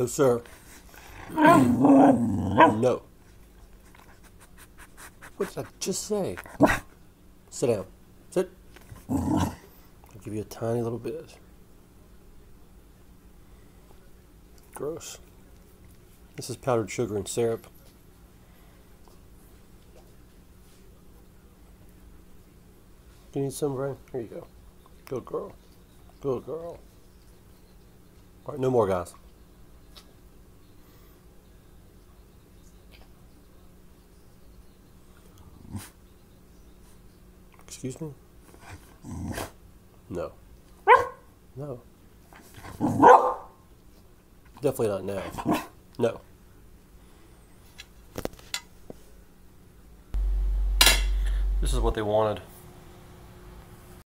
No, sir. No. What did I just say? Sit down. Sit. I'll give you a tiny little bit. Gross. This is powdered sugar and syrup. Do you need some, Brian? Here you go. Good girl. Good girl. All right, no more, guys. Excuse me? No. No. Definitely not now. No. This is what they wanted.